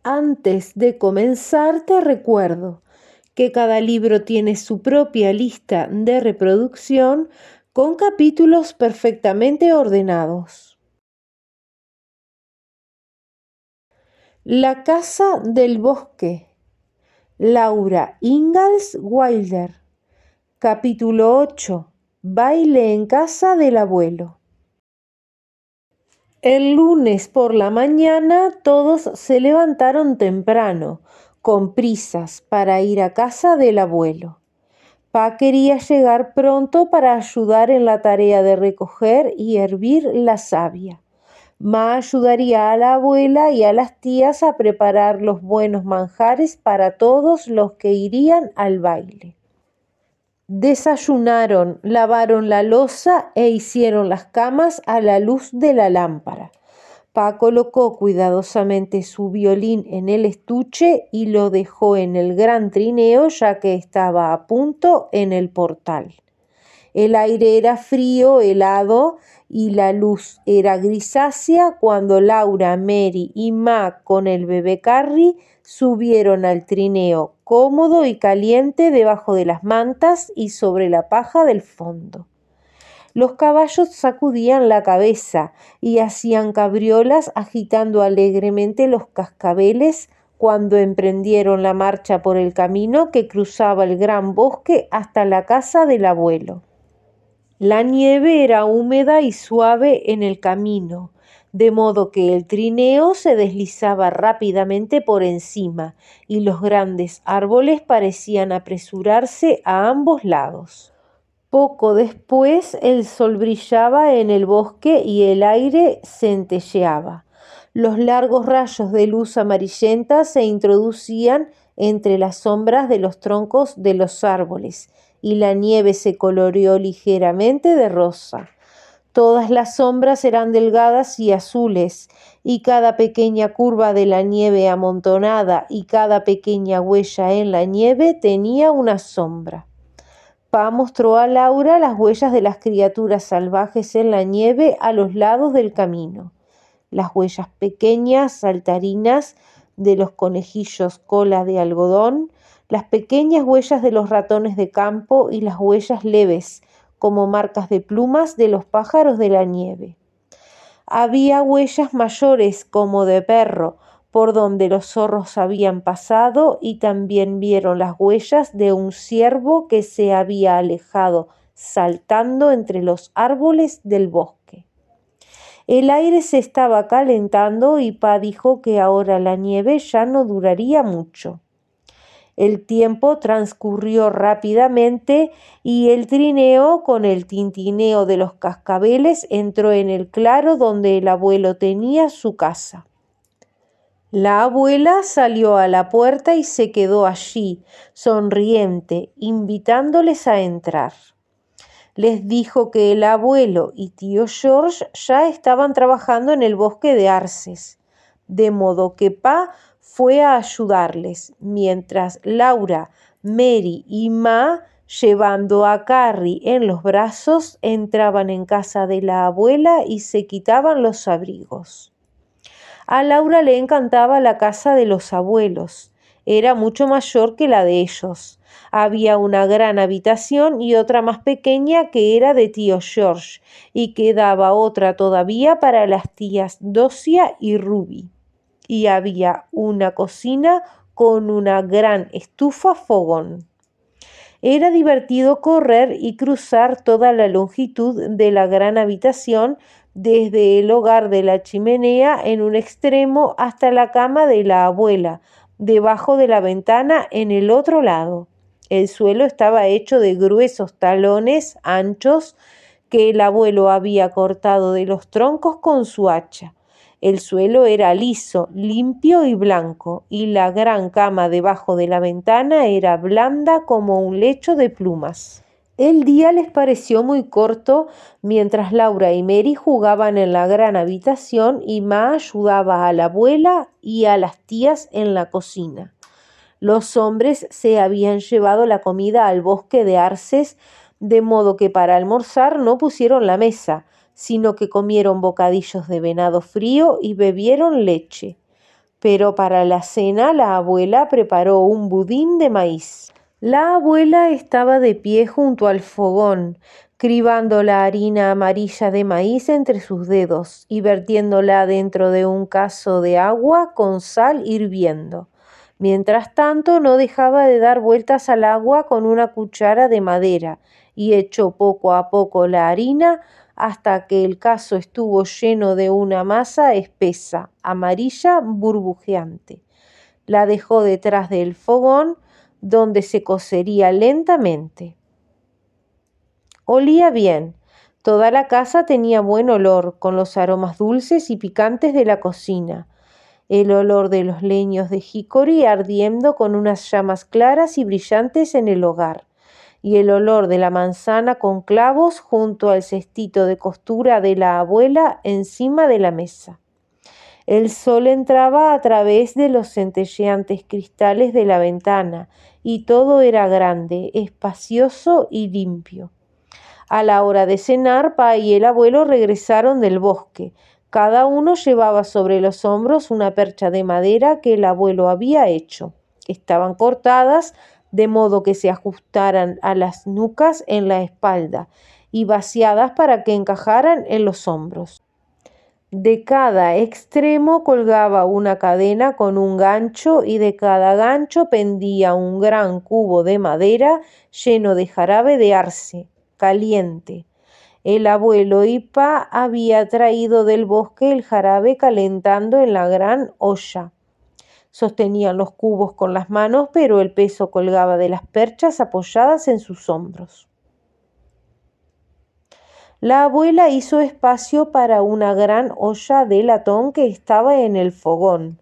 Antes de comenzar, te recuerdo que cada libro tiene su propia lista de reproducción con capítulos perfectamente ordenados. La casa del bosque. Laura Ingalls Wilder. Capítulo 8. Baile en casa del abuelo. El lunes por la mañana todos se levantaron temprano, con prisas, para ir a casa del abuelo. Pa quería llegar pronto para ayudar en la tarea de recoger y hervir la savia. Ma ayudaría a la abuela y a las tías a preparar los buenos manjares para todos los que irían al baile. Desayunaron, lavaron la loza e hicieron las camas a la luz de la lámpara. Pa colocó cuidadosamente su violín en el estuche y lo dejó en el gran trineo ya que estaba a punto en el portal. El aire era frío, helado y la luz era grisácea cuando Laura, Mary y Ma con el bebé Carrie subieron al trineo cómodo y caliente debajo de las mantas y sobre la paja del fondo. Los caballos sacudían la cabeza y hacían cabriolas agitando alegremente los cascabeles cuando emprendieron la marcha por el camino que cruzaba el gran bosque hasta la casa del abuelo. La nieve era húmeda y suave en el camino, de modo que el trineo se deslizaba rápidamente por encima y los grandes árboles parecían apresurarse a ambos lados. Poco después el sol brillaba en el bosque y el aire centelleaba. Los largos rayos de luz amarillenta se introducían entre las sombras de los troncos de los árboles y la nieve se coloreó ligeramente de rosa. Todas las sombras eran delgadas y azules, y cada pequeña curva de la nieve amontonada y cada pequeña huella en la nieve tenía una sombra. Pa mostró a Laura las huellas de las criaturas salvajes en la nieve a los lados del camino. Las huellas pequeñas, saltarinas, de los conejillos cola de algodón, las pequeñas huellas de los ratones de campo y las huellas leves, como marcas de plumas de los pájaros de la nieve. Había huellas mayores, como de perro, por donde los zorros habían pasado, y también vieron las huellas de un ciervo que se había alejado saltando entre los árboles del bosque. El aire se estaba calentando y Pa dijo que ahora la nieve ya no duraría mucho. El tiempo transcurrió rápidamente y el trineo, con el tintineo de los cascabeles, entró en el claro donde el abuelo tenía su casa. La abuela salió a la puerta y se quedó allí, sonriente, invitándoles a entrar. Les dijo que el abuelo y tío George ya estaban trabajando en el bosque de Arces, de modo que Pa fue a ayudarles, mientras Laura, Mary y Ma, llevando a Carrie en los brazos, entraban en casa de la abuela y se quitaban los abrigos. A Laura le encantaba la casa de los abuelos. Era mucho mayor que la de ellos. Había una gran habitación y otra más pequeña que era de tío George, y quedaba otra todavía para las tías Docia y Ruby. Y había una cocina con una gran estufa fogón. Era divertido correr y cruzar toda la longitud de la gran habitación, desde el hogar de la chimenea en un extremo hasta la cama de la abuela, debajo de la ventana en el otro lado. El suelo estaba hecho de gruesos talones anchos que el abuelo había cortado de los troncos con su hacha. El suelo era liso, limpio y blanco, y la gran cama debajo de la ventana era blanda como un lecho de plumas. El día les pareció muy corto mientras Laura y Mary jugaban en la gran habitación y Ma ayudaba a la abuela y a las tías en la cocina. Los hombres se habían llevado la comida al bosque de Arces, de modo que para almorzar no pusieron la mesa, sino que comieron bocadillos de venado frío y bebieron leche. pero para la cena la abuela preparó un budín de maíz. La abuela estaba de pie junto al fogón, cribando la harina amarilla de maíz entre sus dedos y vertiéndola dentro de un cazo de agua con sal hirviendo. Mientras tanto, no dejaba de dar vueltas al agua con una cuchara de madera y echó poco a poco la harina hasta que el cazo estuvo lleno de una masa espesa, amarilla, burbujeante. La dejó detrás del fogón, donde se cocería lentamente. Olía bien. Toda la casa tenía buen olor, con los aromas dulces y picantes de la cocina. El olor de los leños de jícori ardiendo con unas llamas claras y brillantes en el hogar, y el olor de la manzana con clavos junto al cestito de costura de la abuela encima de la mesa. El sol entraba a través de los centelleantes cristales de la ventana, y todo era grande, espacioso y limpio. A la hora de cenar, Pa y el abuelo regresaron del bosque. Cada uno llevaba sobre los hombros una percha de madera que el abuelo había hecho. Estaban cortadas de modo que se ajustaran a las nucas en la espalda y vaciadas para que encajaran en los hombros. De cada extremo colgaba una cadena con un gancho y de cada gancho pendía un gran cubo de madera lleno de jarabe de arce, caliente. El abuelo y Pa había traído del bosque el jarabe calentando en la gran olla. Sostenían los cubos con las manos, pero el peso colgaba de las perchas apoyadas en sus hombros. La abuela hizo espacio para una gran olla de latón que estaba en el fogón.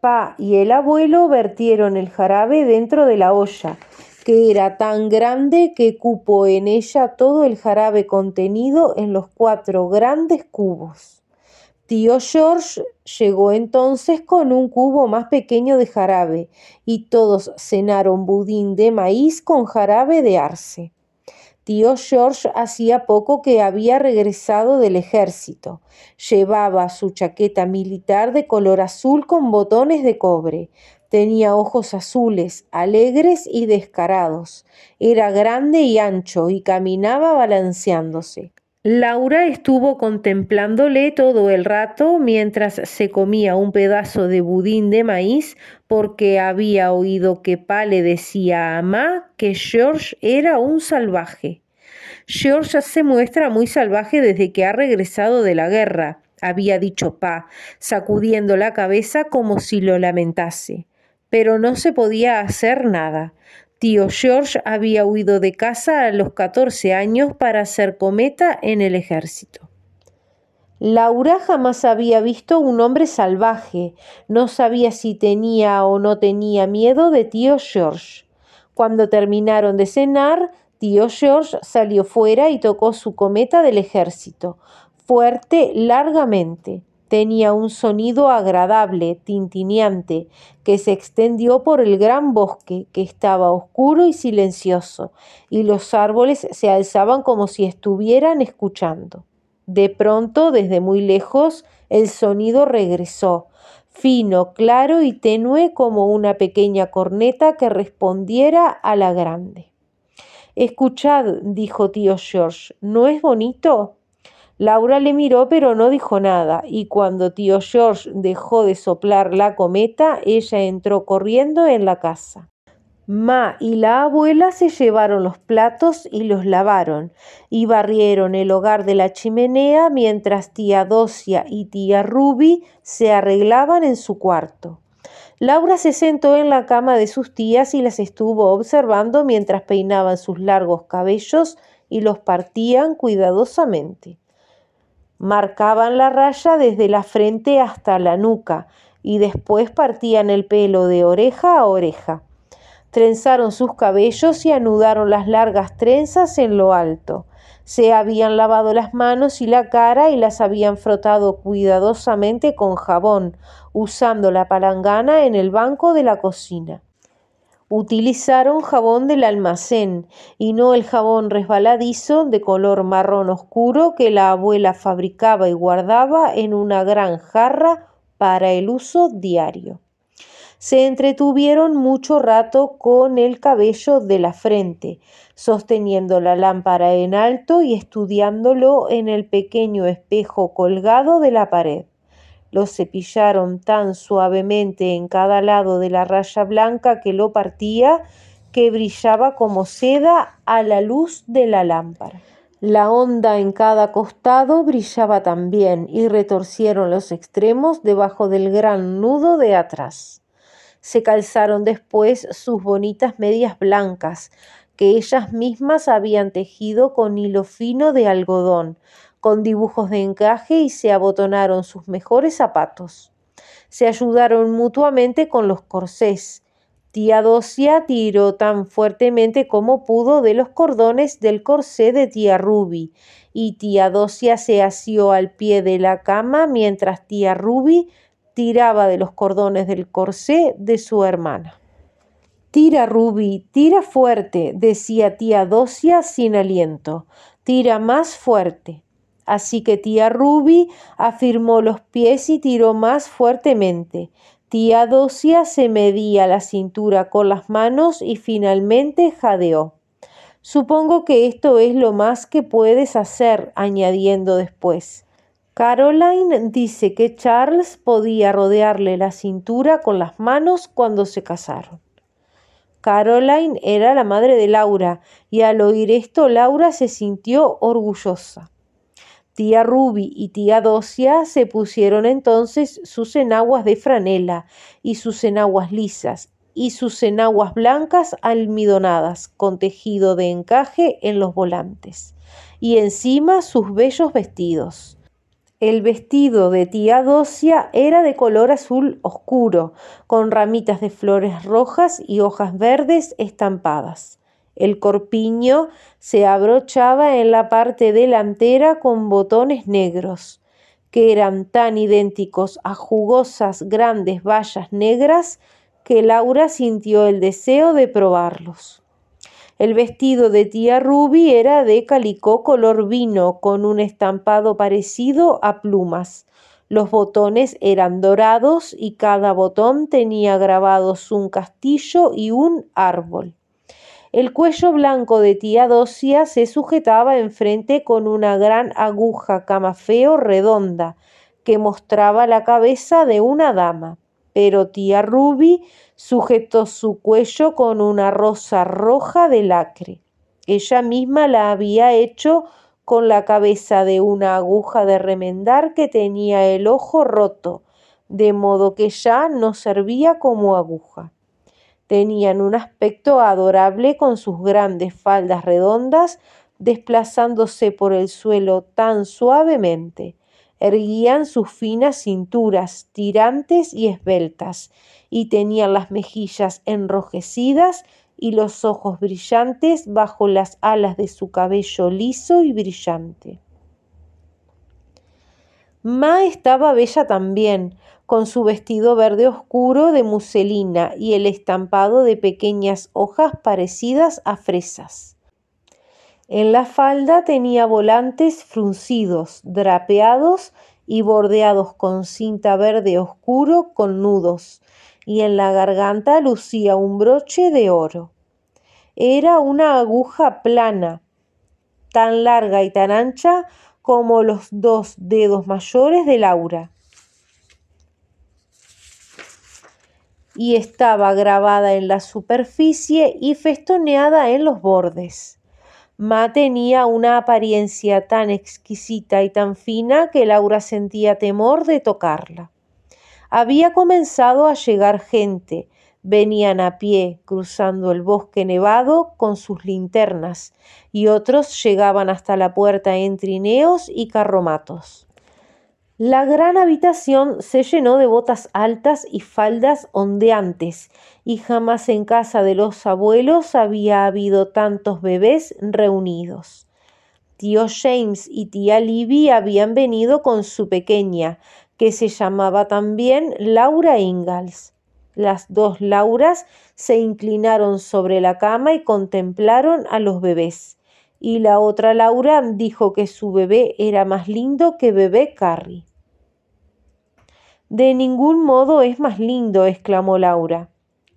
Pa y el abuelo vertieron el jarabe dentro de la olla, que era tan grande que cupo en ella todo el jarabe contenido en los 4 grandes cubos. Tío George llegó entonces con un cubo más pequeño de jarabe, y todos cenaron budín de maíz con jarabe de arce. Tío George hacía poco que había regresado del ejército. Llevaba su chaqueta militar de color azul con botones de cobre. Tenía ojos azules, alegres y descarados. Era grande y ancho y caminaba balanceándose. Laura estuvo contemplándole todo el rato mientras se comía un pedazo de budín de maíz porque había oído que Pa le decía a Ma que George era un salvaje. George se muestra muy salvaje desde que ha regresado de la guerra, había dicho Pa, sacudiendo la cabeza como si lo lamentase. Pero no se podía hacer nada. Tío George había huido de casa a los 14 años para ser cometa en el ejército. Laura jamás había visto un hombre salvaje. No sabía si tenía o no tenía miedo de tío George. Cuando terminaron de cenar, tío George salió fuera y tocó su cometa del ejército, fuerte, largamente. Tenía un sonido agradable, tintineante, que se extendió por el gran bosque, que estaba oscuro y silencioso, y los árboles se alzaban como si estuvieran escuchando. De pronto, desde muy lejos, el sonido regresó, fino, claro y tenue como una pequeña corneta que respondiera a la grande. «Escuchad», dijo tío George, «¿no es bonito?» Laura le miró pero no dijo nada, y cuando tío George dejó de soplar la cometa, ella entró corriendo en la casa. Ma y la abuela se llevaron los platos y los lavaron, y barrieron el hogar de la chimenea mientras tía Docia y tía Ruby se arreglaban en su cuarto. Laura se sentó en la cama de sus tías y las estuvo observando mientras peinaban sus largos cabellos y los partían cuidadosamente. Marcaban la raya desde la frente hasta la nuca y después partían el pelo de oreja a oreja. Trenzaron sus cabellos y anudaron las largas trenzas en lo alto. Se habían lavado las manos y la cara y las habían frotado cuidadosamente con jabón, usando la palangana en el banco de la cocina. Utilizaron jabón del almacén y no el jabón resbaladizo de color marrón oscuro que la abuela fabricaba y guardaba en una gran jarra para el uso diario. Se entretuvieron mucho rato con el cabello de la frente, sosteniendo la lámpara en alto y estudiándolo en el pequeño espejo colgado de la pared. Lo cepillaron tan suavemente en cada lado de la raya blanca que lo partía, que brillaba como seda a la luz de la lámpara. La onda en cada costado brillaba también, y retorcieron los extremos debajo del gran nudo de atrás. Se calzaron después sus bonitas medias blancas, que ellas mismas habían tejido con hilo fino de algodón, con dibujos de encaje, y se abotonaron sus mejores zapatos. Se ayudaron mutuamente con los corsés. Tía Docia tiró tan fuertemente como pudo de los cordones del corsé de tía Ruby, y tía Docia se asió al pie de la cama mientras tía Ruby tiraba de los cordones del corsé de su hermana. «Tira, Ruby, tira fuerte», decía tía Docia sin aliento. «Tira más fuerte». Así que tía Ruby afirmó los pies y tiró más fuertemente. Tía Docia se medía la cintura con las manos y finalmente jadeó. «Supongo que esto es lo más que puedes hacer», añadiendo después. Caroline dice que Charles podía rodearle la cintura con las manos cuando se casaron. Caroline era la madre de Laura, y al oír esto Laura se sintió orgullosa. Tía Ruby y tía Docia se pusieron entonces sus enaguas de franela y sus enaguas lisas y sus enaguas blancas almidonadas con tejido de encaje en los volantes, y encima sus bellos vestidos. El vestido de tía Docia era de color azul oscuro, con ramitas de flores rojas y hojas verdes estampadas. El corpiño se abrochaba en la parte delantera con botones negros, que eran tan idénticos a jugosas grandes bayas negras que Laura sintió el deseo de probarlos. El vestido de tía Ruby era de calicó color vino, con un estampado parecido a plumas. Los botones eran dorados y cada botón tenía grabados un castillo y un árbol. El cuello blanco de tía Docia se sujetaba enfrente con una gran aguja camafeo redonda que mostraba la cabeza de una dama, pero tía Ruby sujetó su cuello con una rosa roja de lacre. Ella misma la había hecho con la cabeza de una aguja de remendar que tenía el ojo roto, de modo que ya no servía como aguja. Tenían un aspecto adorable con sus grandes faldas redondas desplazándose por el suelo tan suavemente. Erguían sus finas cinturas, tirantes y esbeltas, y tenían las mejillas enrojecidas y los ojos brillantes bajo las alas de su cabello liso y brillante. Ma estaba bella también, con su vestido verde oscuro de muselina y el estampado de pequeñas hojas parecidas a fresas. En la falda tenía volantes fruncidos, drapeados y bordeados con cinta verde oscuro con nudos, y en la garganta lucía un broche de oro. Era una aguja plana, tan larga y tan ancha como los 2 dedos mayores de Laura, y estaba grabada en la superficie y festoneada en los bordes. Ma tenía una apariencia tan exquisita y tan fina que Laura sentía temor de tocarla. Había comenzado a llegar gente. Venían a pie, cruzando el bosque nevado con sus linternas, y otros llegaban hasta la puerta en trineos y carromatos. La gran habitación se llenó de botas altas y faldas ondeantes, y jamás en casa de los abuelos había habido tantos bebés reunidos. Tío James y tía Libby habían venido con su pequeña, que se llamaba también Laura Ingalls. Las 2 Lauras se inclinaron sobre la cama y contemplaron a los bebés, y la otra Laura dijo que su bebé era más lindo que bebé Carrie. De ningún modo es más lindo, exclamó Laura.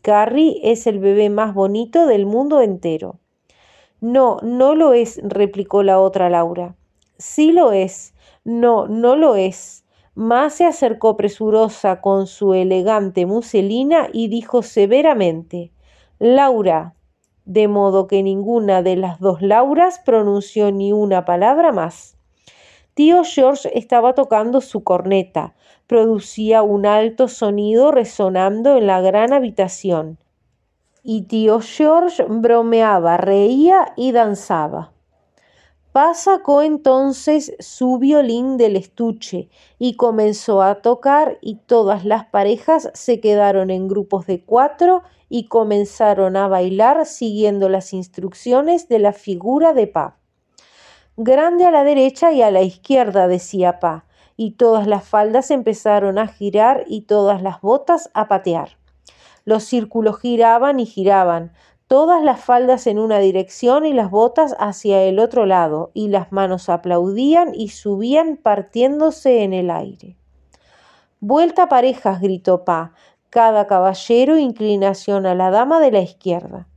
Carrie es el bebé más bonito del mundo entero. No, no lo es, replicó la otra Laura. Sí lo es. No, no lo es. Ma se acercó presurosa con su elegante muselina y dijo severamente: Laura, de modo que ninguna de las dos Lauras pronunció ni una palabra más. Tío George estaba tocando su corneta. Producía un alto sonido resonando en la gran habitación. Y tío George bromeaba, reía y danzaba. Pa sacó entonces su violín del estuche y comenzó a tocar, y todas las parejas se quedaron en grupos de 4 y comenzaron a bailar siguiendo las instrucciones de la figura de Pa. Grande a la derecha y a la izquierda, decía Pa, y todas las faldas empezaron a girar y todas las botas a patear. Los círculos giraban y giraban, todas las faldas en una dirección y las botas hacia el otro lado, y las manos aplaudían y subían partiéndose en el aire. Vuelta parejas, gritó Pa, cada caballero inclinación a la dama de la izquierda.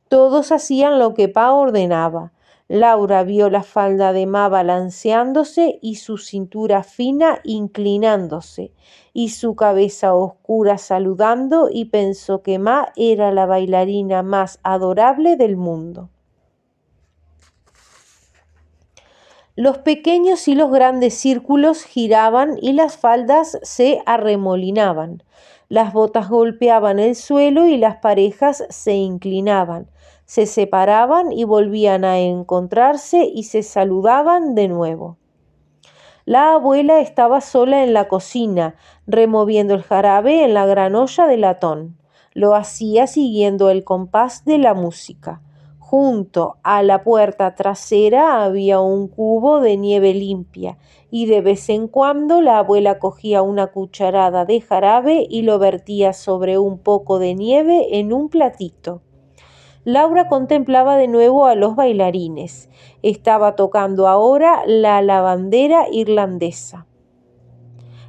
Todos hacían lo que Pa ordenaba. Laura vio la falda de Ma balanceándose y su cintura fina inclinándose y su cabeza oscura saludando, y pensó que Ma era la bailarina más adorable del mundo. Los pequeños y los grandes círculos giraban y las faldas se arremolinaban. Las botas golpeaban el suelo y las parejas se inclinaban, se separaban y volvían a encontrarse y se saludaban de nuevo. La abuela estaba sola en la cocina, removiendo el jarabe en la gran olla de latón. Lo hacía siguiendo el compás de la música. Junto a la puerta trasera había un cubo de nieve limpia, y de vez en cuando la abuela cogía una cucharada de jarabe y lo vertía sobre un poco de nieve en un platito. Laura contemplaba de nuevo a los bailarines. Estaba tocando ahora la lavandera irlandesa.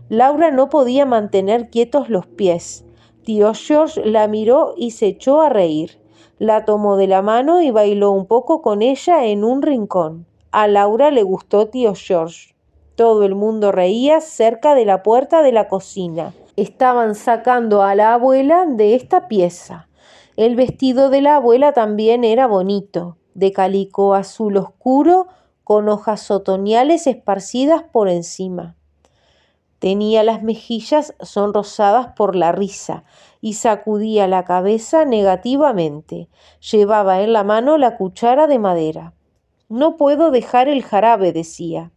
Laura no podía mantener quietos los pies. Tío George la miró y se echó a reír. La tomó de la mano y bailó un poco con ella en un rincón. A Laura le gustó tío George. Todo el mundo reía cerca de la puerta de la cocina. Estaban sacando a la abuela de esta pieza. El vestido de la abuela también era bonito, de calicó azul oscuro con hojas otoñales esparcidas por encima. Tenía las mejillas sonrosadas por la risa y sacudía la cabeza negativamente. Llevaba en la mano la cuchara de madera. No puedo dejar el jarabe, decía.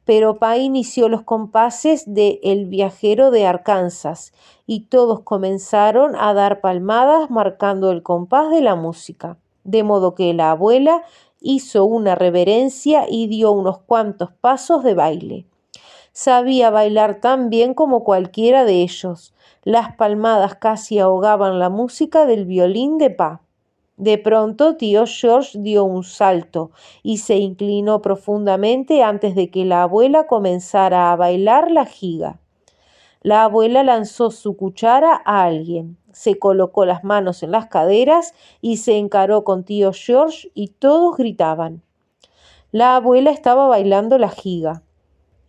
Pero Pa inició los compases de El viajero de Arkansas y todos comenzaron a dar palmadas marcando el compás de la música, de modo que la abuela hizo una reverencia y dio unos cuantos pasos de baile. Sabía bailar tan bien como cualquiera de ellos. Las palmadas casi ahogaban la música del violín de Pa. De pronto tío George dio un salto y se inclinó profundamente antes de que la abuela comenzara a bailar la giga. La abuela lanzó su cuchara a alguien, se colocó las manos en las caderas y se encaró con tío George y todos gritaban. La abuela estaba bailando la giga.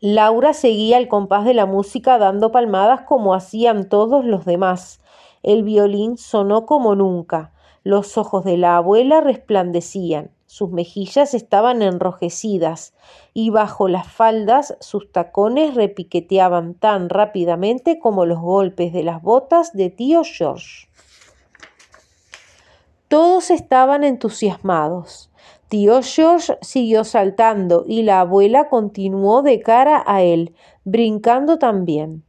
Laura seguía el compás de la música dando palmadas como hacían todos los demás. El violín sonó como nunca. Los ojos de la abuela resplandecían, sus mejillas estaban enrojecidas y bajo las faldas sus tacones repiqueteaban tan rápidamente como los golpes de las botas de tío George. Todos estaban entusiasmados. Tío George siguió saltando y la abuela continuó de cara a él, brincando también.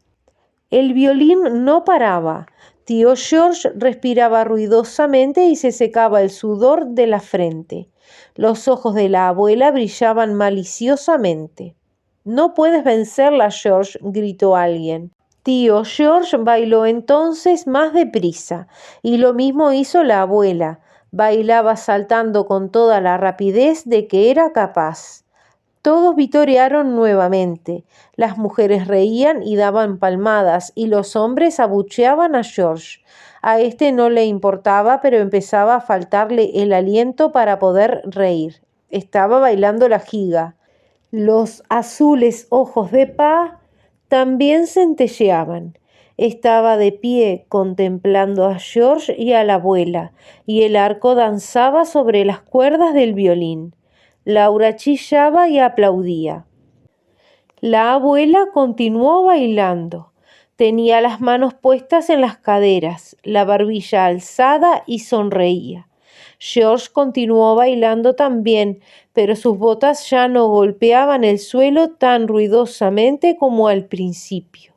El violín no paraba. Tío George respiraba ruidosamente y se secaba el sudor de la frente. Los ojos de la abuela brillaban maliciosamente. «No puedes vencerla, George», gritó alguien. Tío George bailó entonces más deprisa, y lo mismo hizo la abuela. Bailaba saltando con toda la rapidez de que era capaz. Todos vitorearon nuevamente. Las mujeres reían y daban palmadas, y los hombres abucheaban a George. A este no le importaba, pero empezaba a faltarle el aliento para poder reír. Estaba bailando la giga. Los azules ojos de Pa también centelleaban. Estaba de pie contemplando a George y a la abuela, y el arco danzaba sobre las cuerdas del violín. Laura chillaba y aplaudía. La abuela continuó bailando. Tenía las manos puestas en las caderas, la barbilla alzada y sonreía. George continuó bailando también, pero sus botas ya no golpeaban el suelo tan ruidosamente como al principio.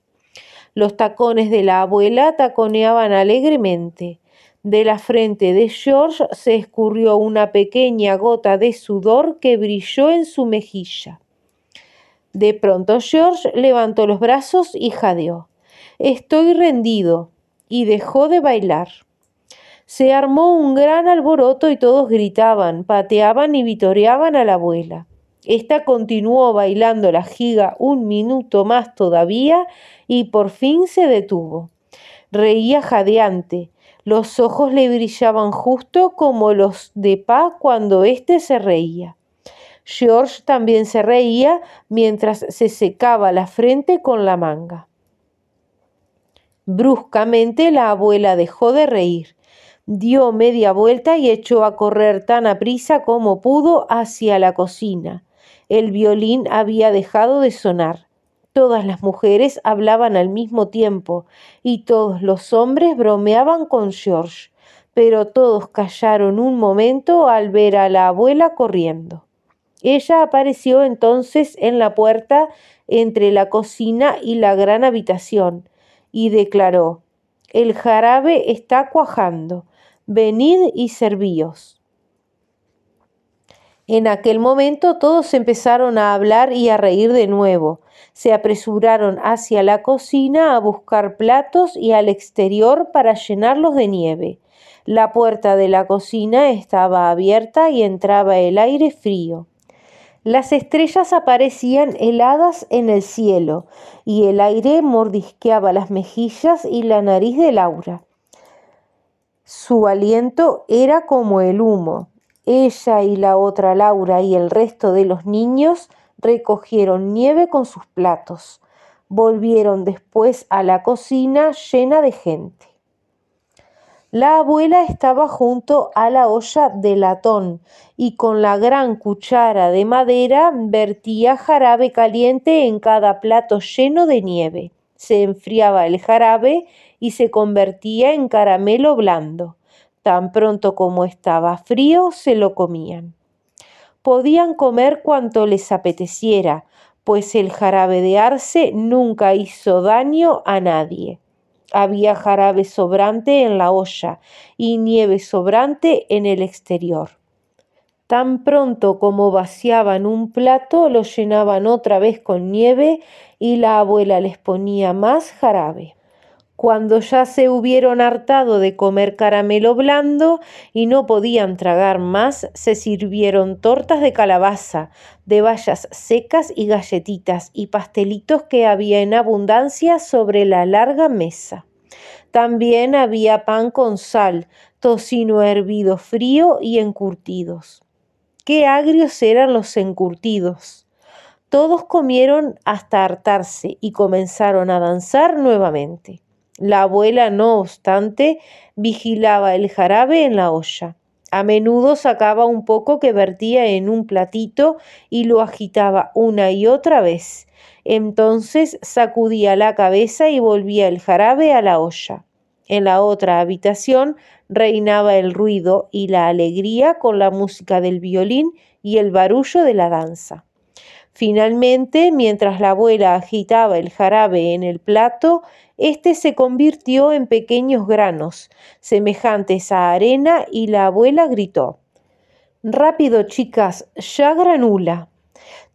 Los tacones de la abuela taconeaban alegremente. De la frente de George se escurrió una pequeña gota de sudor que brilló en su mejilla. De pronto George levantó los brazos y jadeó. «Estoy rendido», y dejó de bailar. Se armó un gran alboroto y todos gritaban, pateaban y vitoreaban a la abuela. Esta continuó bailando la giga un minuto más todavía y por fin se detuvo. Reía jadeante. Los ojos le brillaban justo como los de Pa cuando éste se reía. George también se reía mientras se secaba la frente con la manga. Bruscamente la abuela dejó de reír. Dio media vuelta y echó a correr tan aprisa como pudo hacia la cocina. El violín había dejado de sonar. Todas las mujeres hablaban al mismo tiempo y todos los hombres bromeaban con George, pero todos callaron un momento al ver a la abuela corriendo. Ella apareció entonces en la puerta entre la cocina y la gran habitación y declaró: «El jarabe está cuajando. Venid y servíos». En aquel momento todos empezaron a hablar y a reír de nuevo. Se apresuraron hacia la cocina a buscar platos y al exterior para llenarlos de nieve. La puerta de la cocina estaba abierta y entraba el aire frío. Las estrellas aparecían heladas en el cielo y el aire mordisqueaba las mejillas y la nariz de Laura. Su aliento era como el humo. Ella y la otra Laura y el resto de los niños recogieron nieve con sus platos. Volvieron después a la cocina llena de gente. La abuela estaba junto a la olla de latón y con la gran cuchara de madera vertía jarabe caliente en cada plato lleno de nieve. Se enfriaba el jarabe y se convertía en caramelo blando. Tan pronto como estaba frío, se lo comían. Podían comer cuanto les apeteciera, pues el jarabe de arce nunca hizo daño a nadie. Había jarabe sobrante en la olla y nieve sobrante en el exterior. Tan pronto como vaciaban un plato, lo llenaban otra vez con nieve y la abuela les ponía más jarabe. Cuando ya se hubieron hartado de comer caramelo blando y no podían tragar más, se sirvieron tortas de calabaza, de bayas secas y galletitas y pastelitos que había en abundancia sobre la larga mesa. También había pan con sal, tocino hervido frío y encurtidos. ¡Qué agrios eran los encurtidos! Todos comieron hasta hartarse y comenzaron a danzar nuevamente. La abuela, no obstante, vigilaba el jarabe en la olla. A menudo sacaba un poco que vertía en un platito y lo agitaba una y otra vez. Entonces sacudía la cabeza y volvía el jarabe a la olla. En la otra habitación reinaba el ruido y la alegría con la música del violín y el barullo de la danza. Finalmente, mientras la abuela agitaba el jarabe en el plato, este se convirtió en pequeños granos, semejantes a arena, y la abuela gritó: «Rápido, chicas, ya granula».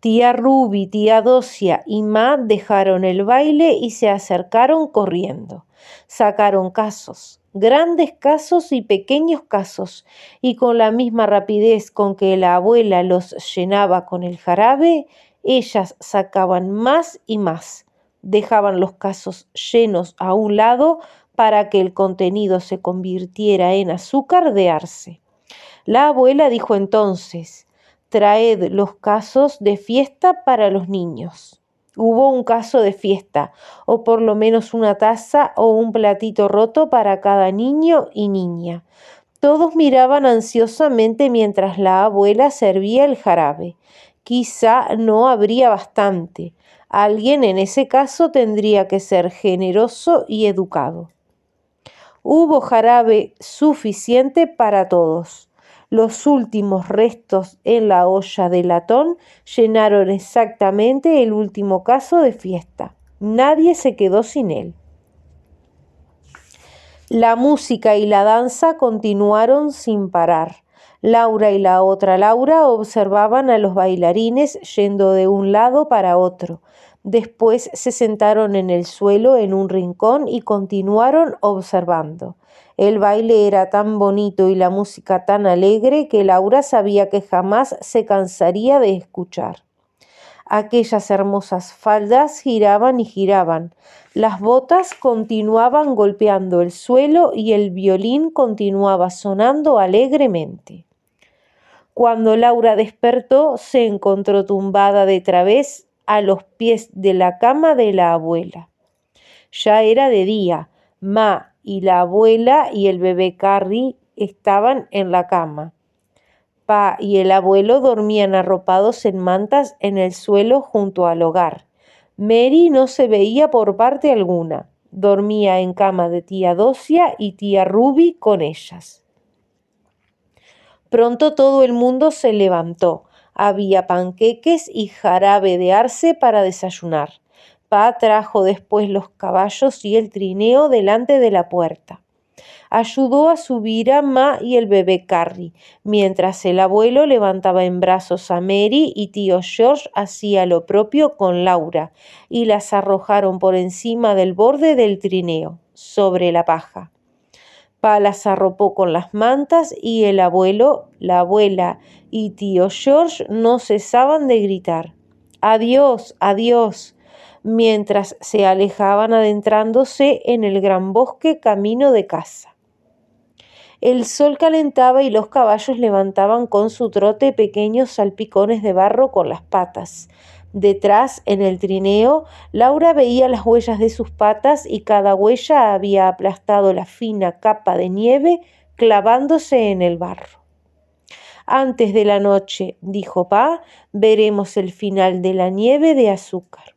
Tía Ruby, tía Docia y Ma dejaron el baile y se acercaron corriendo. Sacaron casos, grandes casos y pequeños casos, y con la misma rapidez con que la abuela los llenaba con el jarabe, ellas sacaban más y más. Dejaban los casos llenos a un lado para que el contenido se convirtiera en azúcar de arce. La abuela dijo entonces: traed los casos de fiesta para los niños. Hubo un caso de fiesta, o por lo menos una taza o un platito roto para cada niño y niña. Todos miraban ansiosamente mientras la abuela servía el jarabe. Quizá no habría bastante. Alguien en ese caso tendría que ser generoso y educado. Hubo jarabe suficiente para todos. Los últimos restos en la olla de latón llenaron exactamente el último caso de fiesta. Nadie se quedó sin él. La música y la danza continuaron sin parar. Laura y la otra Laura observaban a los bailarines yendo de un lado para otro. Después se sentaron en el suelo en un rincón y continuaron observando. El baile era tan bonito y la música tan alegre que Laura sabía que jamás se cansaría de escuchar. Aquellas hermosas faldas giraban y giraban. Las botas continuaban golpeando el suelo y el violín continuaba sonando alegremente. Cuando Laura despertó, se encontró tumbada de través a los pies de la cama de la abuela. Ya era de día. Ma y la abuela y el bebé Carrie estaban en la cama. Pa y el abuelo dormían arropados en mantas en el suelo junto al hogar. Mary no se veía por parte alguna. Dormía en cama de tía Docia y tía Ruby con ellas. Pronto todo el mundo se levantó. Había panqueques y jarabe de arce para desayunar. Pa trajo después los caballos y el trineo delante de la puerta. Ayudó a subir a Ma y el bebé Carrie, mientras el abuelo levantaba en brazos a Mary y tío George hacía lo propio con Laura, y las arrojaron por encima del borde del trineo, sobre la paja. Pa las arropó con las mantas y el abuelo, la abuela y tío George no cesaban de gritar: «¡Adiós, adiós!», mientras se alejaban adentrándose en el gran bosque camino de casa. El sol calentaba y los caballos levantaban con su trote pequeños salpicones de barro con las patas. Detrás, en el trineo, Laura veía las huellas de sus patas y cada huella había aplastado la fina capa de nieve clavándose en el barro. «Antes de la noche», dijo Pa, «veremos el final de la nieve de azúcar».